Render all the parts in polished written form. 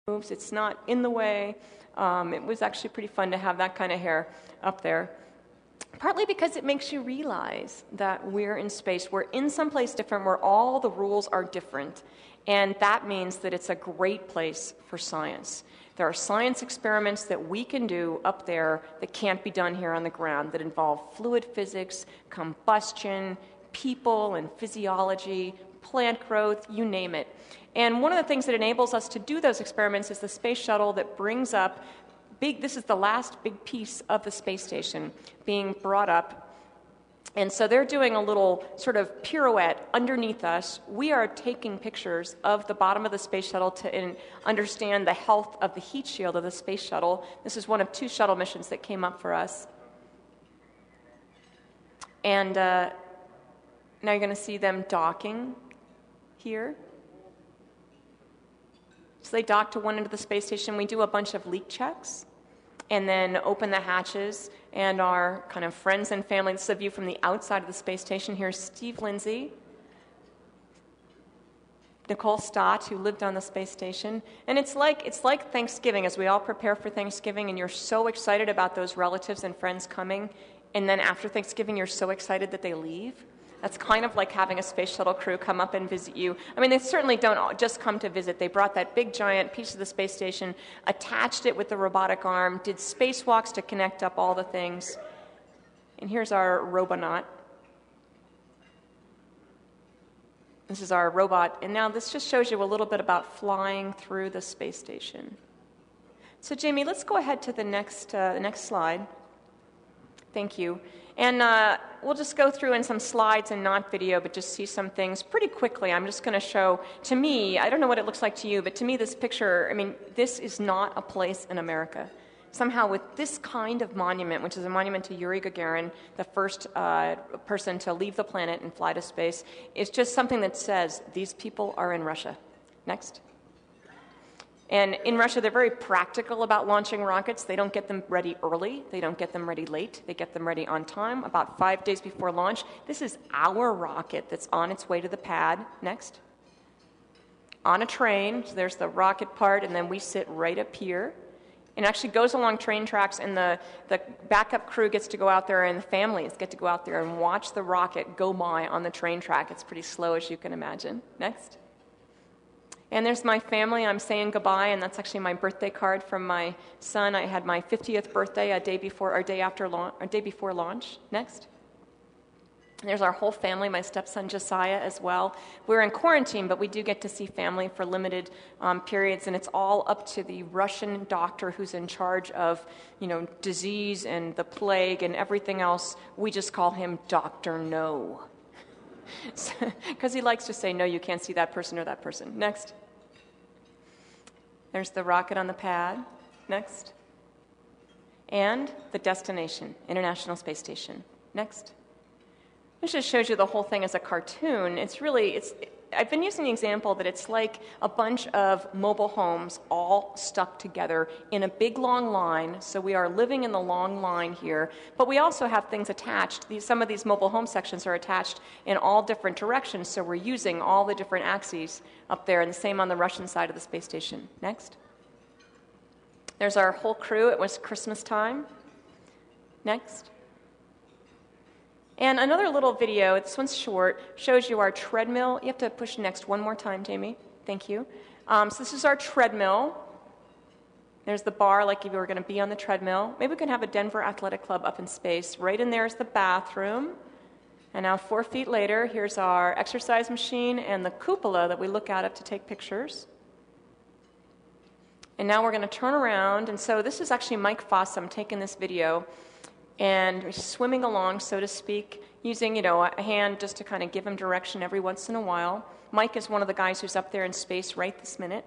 moves. It's not in the way. It was actually pretty fun to have that kind of hair up there. Partly because it makes you realize that we're in space. We're in someplace different where all the rules are different. And that means that it's a great place for science. There are science experiments that we can do up there that can't be done here on the ground that involve fluid physics, combustion, people and physiology, plant growth, you name it. And one of the things that enables us to do those experiments is the space shuttle that brings up this is the last big piece of the space station being brought up. And so they're doing a little sort of pirouette underneath us. We are taking pictures of the bottom of the space shuttle to understand the health of the heat shield of the space shuttle. This is one of 2 shuttle missions that came up for us. And now you're going to see them docking here. So they dock to one end of the space station. We do a bunch of leak checks and then open the hatches, and our kind of friends and family. This is a view from the outside of the space station. Here's Steve Lindsay, Nicole Stott, who lived on the space station. And it's like Thanksgiving, as we all prepare for Thanksgiving, and you're so excited about those relatives and friends coming, and then after Thanksgiving, you're so excited that they leave. That's kind of like having a space shuttle crew come up and visit you. I mean, they certainly don't just come to visit. They brought that big, giant piece of the space station, attached it with the robotic arm, did spacewalks to connect up all the things. And here's our Robonaut. This is our robot. And now this just shows you a little bit about flying through the space station. So, Jamie, let's go ahead to the next slide. Thank you. And we'll just go through in some slides and not video, but just see some things pretty quickly. I'm just going to show, to me, I don't know what it looks like to you, but to me this picture, I mean, this is not a place in America. Somehow with this kind of monument, which is a monument to Yuri Gagarin, the first person to leave the planet and fly to space, is just something that says, these people are in Russia. Next. And in Russia, they're very practical about launching rockets. They don't get them ready early. They don't get them ready late. They get them ready on time, about 5 days before launch. This is our rocket that's on its way to the pad. Next. On a train. So there's the rocket part, and then we sit right up here. It actually goes along train tracks, and the backup crew gets to go out there, and the families get to go out there and watch the rocket go by on the train track. It's pretty slow, as you can imagine. Next. And there's my family. I'm saying goodbye, and that's actually my birthday card from my son. I had my 50th birthday a day before launch. Next. And there's our whole family, my stepson Josiah as well. We're in quarantine, but we do get to see family for limited periods, and it's all up to the Russian doctor who's in charge of, disease and the plague and everything else. We just call him Dr. No. Because he likes to say, no, you can't see that person or that person. Next. There's the rocket on the pad. Next. And the destination, International Space Station. Next. This just shows you the whole thing as a cartoon. I've been using the example that it's like a bunch of mobile homes all stuck together in a big long line. So we are living in the long line here, but we also have things attached. Some of these mobile home sections are attached in all different directions, so we're using all the different axes up there, and the same on the Russian side of the space station. Next. There's our whole crew. It was Christmas time. Next. And another little video, this one's short, shows you our treadmill. You have to push next one more time, Jamie. Thank you. So this is our treadmill. There's the bar, like if you were going to be on the treadmill. Maybe we can have a Denver Athletic Club up in space. Right in there is the bathroom. And now 4 feet later, here's our exercise machine and the cupola that we look out of to take pictures. And now we're going to turn around. And so this is actually Mike Fossum taking this video. And we're swimming along, so to speak, using, a hand just to kind of give him direction every once in a while. Mike is one of the guys who's up there in space right this minute.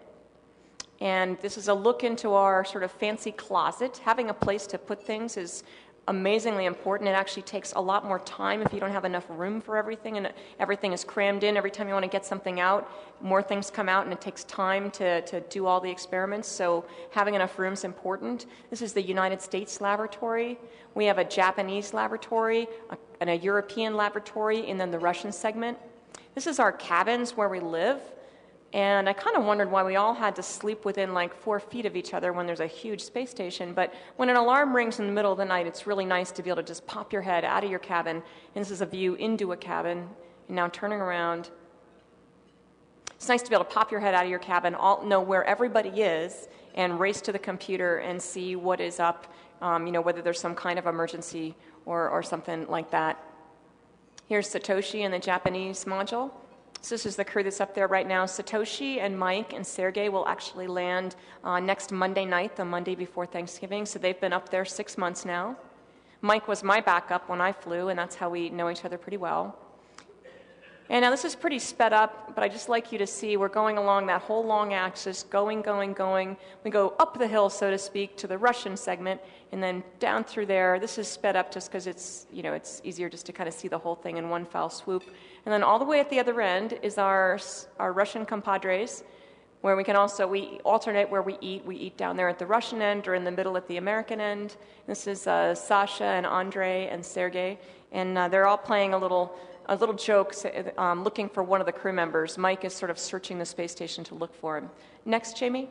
And this is a look into our sort of fancy closet. Having a place to put things is amazingly important. It actually takes a lot more time if you don't have enough room for everything, and everything is crammed in. Every time you want to get something out, more things come out, and it takes time to do all the experiments. So having enough room is important. This is the United States laboratory. We have a Japanese laboratory, and a European laboratory, and then the Russian segment. This is our cabins where we live. And I kind of wondered why we all had to sleep within like 4 feet of each other when there's a huge space station. But when an alarm rings in the middle of the night, it's really nice to be able to just pop your head out of your cabin. And this is a view into a cabin. And now turning around. It's nice to be able to pop your head out of your cabin, know where everybody is, and race to the computer and see what is up, whether there's some kind of emergency or something like that. Here's Satoshi in the Japanese module. So this is the crew that's up there right now. Satoshi and Mike and Sergey will actually land next Monday night, the Monday before Thanksgiving. So they've been up there 6 months now. Mike was my backup when I flew, and that's how we know each other pretty well. And now this is pretty sped up, but I just like you to see we're going along that whole long axis, going. We go up the hill, so to speak, to the Russian segment, and then down through there. This is sped up just because it's easier just to kind of see the whole thing in one foul swoop. And then all the way at the other end is our Russian compadres, where we alternate where we eat. We eat down there at the Russian end or in the middle at the American end. This is Sasha and Andre and Sergey, and they're all playing a little joke, looking for one of the crew members. Mike is sort of searching the space station to look for him. Next, Jamie.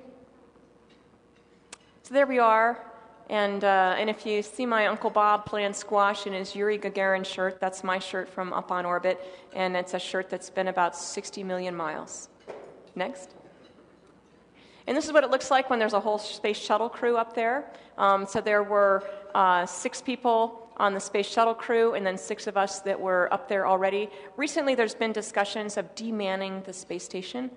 So there we are. And if you see my Uncle Bob playing squash in his Yuri Gagarin shirt, that's my shirt from Up on Orbit. And it's a shirt that's been about 60 million miles. Next. And this is what it looks like when there's a whole space shuttle crew up there. So there were 6 people on the space shuttle crew, and then 6 of us that were up there already. Recently, there's been discussions of demanning the space station,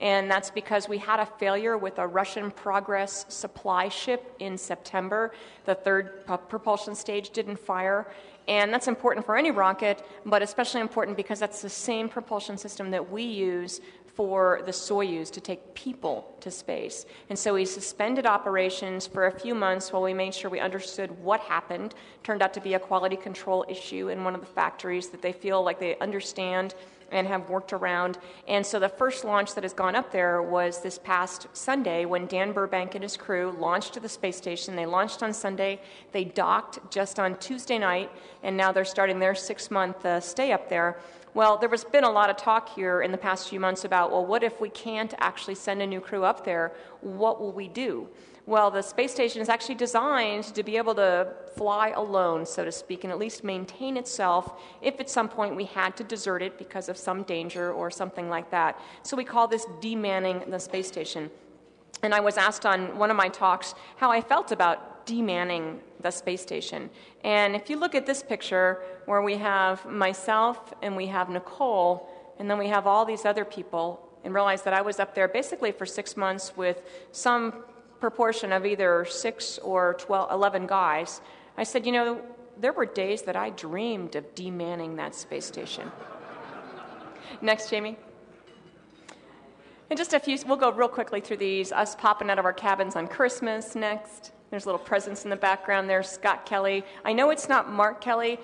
and that's because we had a failure with a Russian Progress supply ship in September. The 3rd propulsion stage didn't fire, and that's important for any rocket, but especially important because that's the same propulsion system that we use for the Soyuz to take people to space. And so we suspended operations for a few months while we made sure we understood what happened. Turned out to be a quality control issue in one of the factories that they feel like they understand and have worked around. And so the first launch that has gone up there was this past Sunday when Dan Burbank and his crew launched to the space station. They launched on Sunday. They docked just on Tuesday night, and now they're starting their 6-month stay up there. Well, there has been a lot of talk here in the past few months about, well, what if we can't actually send a new crew up there? What will we do? Well, the space station is actually designed to be able to fly alone, so to speak, and at least maintain itself if at some point we had to desert it because of some danger or something like that. So we call this demanning the space station. And I was asked on one of my talks how I felt about demanning the space station. And if you look at this picture where we have myself and we have Nicole, and then we have all these other people, and realize that I was up there basically for 6 months with some proportion of either 6 or 11 guys, I said, there were days that I dreamed of demanning that space station. Next, Jamie. And just a few, we'll go real quickly through these. Us popping out of our cabins on Christmas. Next. There's little presents in the background there. Scott Kelly. I know it's not Mark Kelly.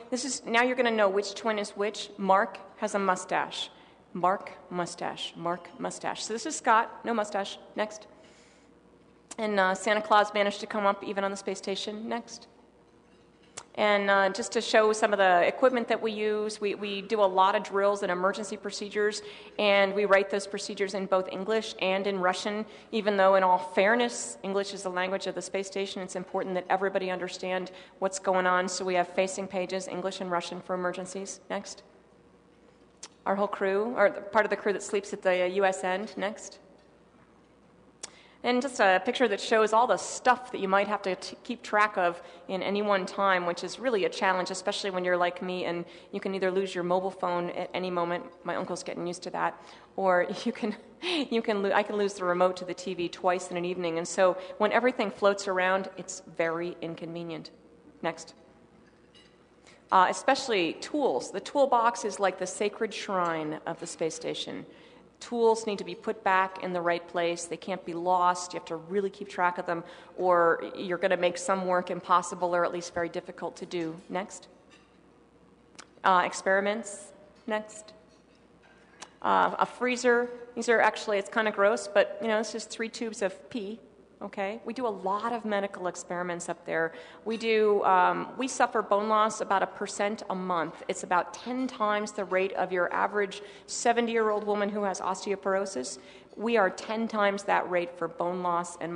Now you're going to know which twin is which. Mark has a mustache. Mark mustache. So this is Scott. No mustache. Next. And Santa Claus managed to come up even on the space station. Next. And just to show some of the equipment that we use, we do a lot of drills and emergency procedures, and we write those procedures in both English and in Russian, even though in all fairness, English is the language of the space station. It's important that everybody understand what's going on, so we have facing pages, English and Russian for emergencies. Next. Our whole crew, or part of the crew that sleeps at the U.S. end. Next. And just a picture that shows all the stuff that you might have to keep track of in any one time, which is really a challenge, especially when you're like me and you can either lose your mobile phone at any moment. My uncle's getting used to that. Or I can lose the remote to the TV twice in an evening. And so when everything floats around, it's very inconvenient. Next. Especially tools. The toolbox is like the sacred shrine of the space station. Tools need to be put back in the right place. They can't be lost. You have to really keep track of them, or you're going to make some work impossible or at least very difficult to do. Next. Experiments. Next. A freezer. These are actually, it's kind of gross, but, this is 3 tubes of pee. Okay, we do a lot of medical experiments up there. We suffer bone loss about 1% a month. It's about 10 times the rate of your average 70-year-old woman who has osteoporosis. We are 10 times that rate for bone loss and